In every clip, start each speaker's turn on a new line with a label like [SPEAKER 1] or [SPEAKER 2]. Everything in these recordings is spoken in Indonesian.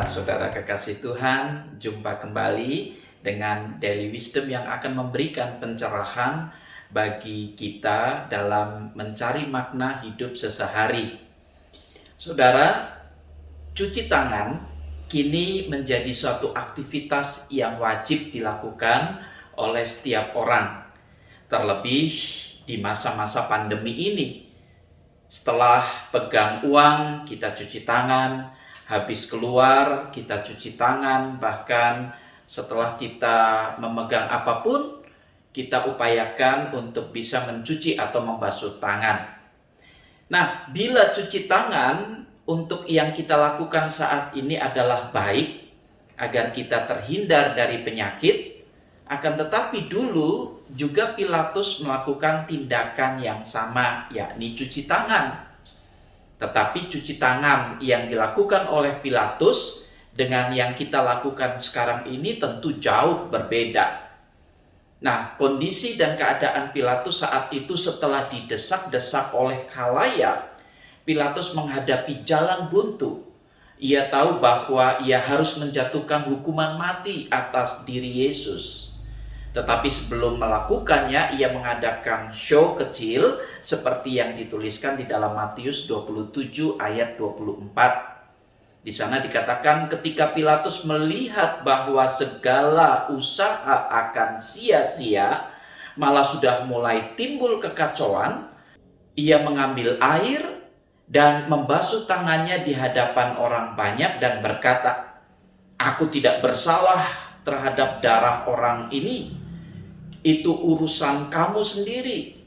[SPEAKER 1] Saudara kekasih Tuhan, jumpa kembali dengan Daily Wisdom yang akan memberikan pencerahan bagi kita dalam mencari makna hidup sehari-hari. Saudara, cuci tangan kini menjadi suatu aktivitas yang wajib dilakukan oleh setiap orang, terlebih di masa-masa pandemi ini. Setelah pegang uang, kita cuci tangan. Habis keluar, kita cuci tangan. Bahkan setelah kita memegang apapun, kita upayakan untuk bisa mencuci atau membasuh tangan. Nah, bila cuci tangan untuk yang kita lakukan saat ini adalah baik, agar kita terhindar dari penyakit, akan tetapi dulu juga Pilatus melakukan tindakan yang sama, yakni cuci tangan. Tetapi cuci tangan yang dilakukan oleh Pilatus dengan yang kita lakukan sekarang ini tentu jauh berbeda. Nah, kondisi dan keadaan Pilatus saat itu setelah didesak-desak oleh khalayak, Pilatus menghadapi jalan buntu. Ia tahu bahwa ia harus menjatuhkan hukuman mati atas diri Yesus. Tetapi sebelum melakukannya, ia mengadakan show kecil seperti yang dituliskan di dalam Matius 27 ayat 24. Di sana dikatakan ketika Pilatus melihat bahwa segala usaha akan sia-sia, malah sudah mulai timbul kekacauan, ia mengambil air dan membasuh tangannya di hadapan orang banyak dan berkata, "Aku tidak bersalah terhadap darah orang ini. Itu urusan kamu sendiri."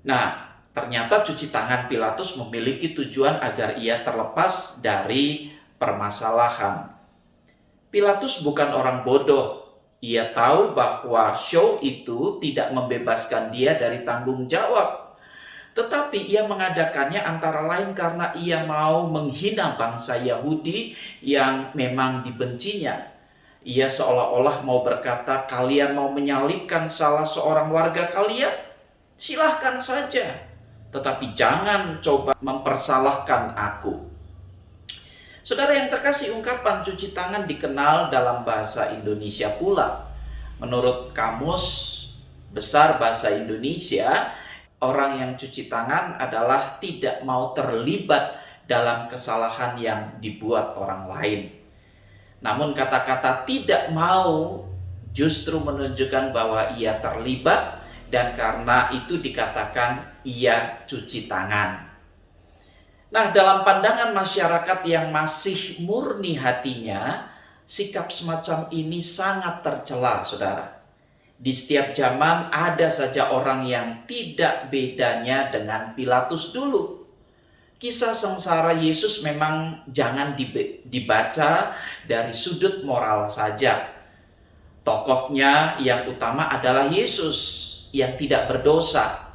[SPEAKER 1] Nah, ternyata cuci tangan Pilatus memiliki tujuan agar ia terlepas dari permasalahan. Pilatus bukan orang bodoh. Ia tahu bahwa show itu tidak membebaskan dia dari tanggung jawab. Tetapi ia mengadakannya antara lain karena ia mau menghina bangsa Yahudi yang memang dibencinya. Ia seolah-olah mau berkata, "Kalian mau menyalibkan salah seorang warga kalian? Silahkan saja. Tetapi jangan coba mempersalahkan aku." Saudara yang terkasih, ungkapan cuci tangan dikenal dalam bahasa Indonesia pula. Menurut Kamus Besar Bahasa Indonesia, orang yang cuci tangan adalah tidak mau terlibat dalam kesalahan yang dibuat orang lain. Namun kata-kata tidak mau justru menunjukkan bahwa ia terlibat, dan karena itu dikatakan ia cuci tangan. Nah, dalam pandangan masyarakat yang masih murni hatinya, sikap semacam ini sangat tercela, saudara. Di setiap zaman ada saja orang yang tidak bedanya dengan Pilatus dulu. Kisah sengsara Yesus memang jangan dibaca dari sudut moral saja. Tokohnya yang utama adalah Yesus yang tidak berdosa.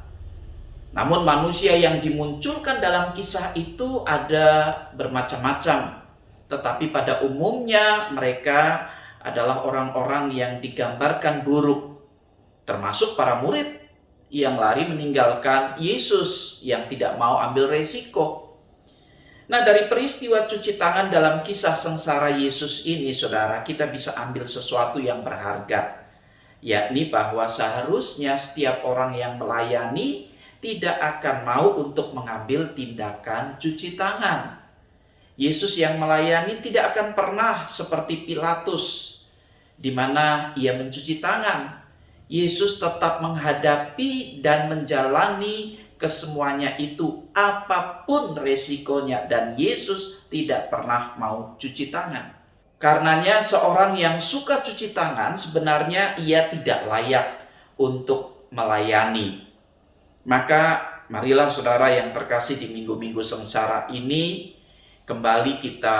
[SPEAKER 1] Namun manusia yang dimunculkan dalam kisah itu ada bermacam-macam. Tetapi pada umumnya mereka adalah orang-orang yang digambarkan buruk. Termasuk para murid yang lari meninggalkan Yesus yang tidak mau ambil resiko. Nah, dari peristiwa cuci tangan dalam kisah sengsara Yesus ini, saudara, kita bisa ambil sesuatu yang berharga, yakni bahwa seharusnya setiap orang yang melayani tidak akan mau untuk mengambil tindakan cuci tangan. Yesus yang melayani tidak akan pernah seperti Pilatus, di mana ia mencuci tangan. Yesus tetap menghadapi dan menjalani kesemuanya itu apapun resikonya, dan Yesus tidak pernah mau cuci tangan. Karenanya seorang yang suka cuci tangan sebenarnya ia tidak layak untuk melayani. Maka marilah saudara yang terkasih, di minggu-minggu sengsara ini kembali kita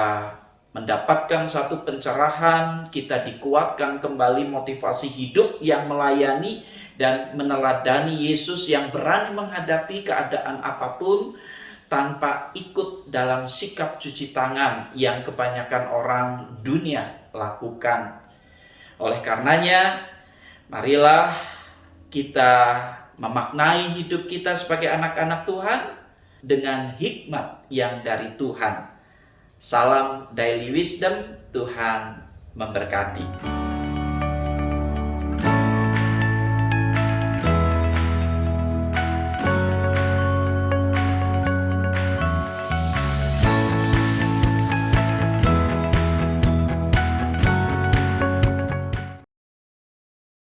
[SPEAKER 1] mendapatkan satu pencerahan, kita dikuatkan kembali motivasi hidup yang melayani dan meneladani Yesus yang berani menghadapi keadaan apapun tanpa ikut dalam sikap cuci tangan yang kebanyakan orang dunia lakukan. Oleh karenanya, marilah kita memaknai hidup kita sebagai anak-anak Tuhan dengan hikmat yang dari Tuhan. Salam Daily Wisdom, Tuhan memberkati.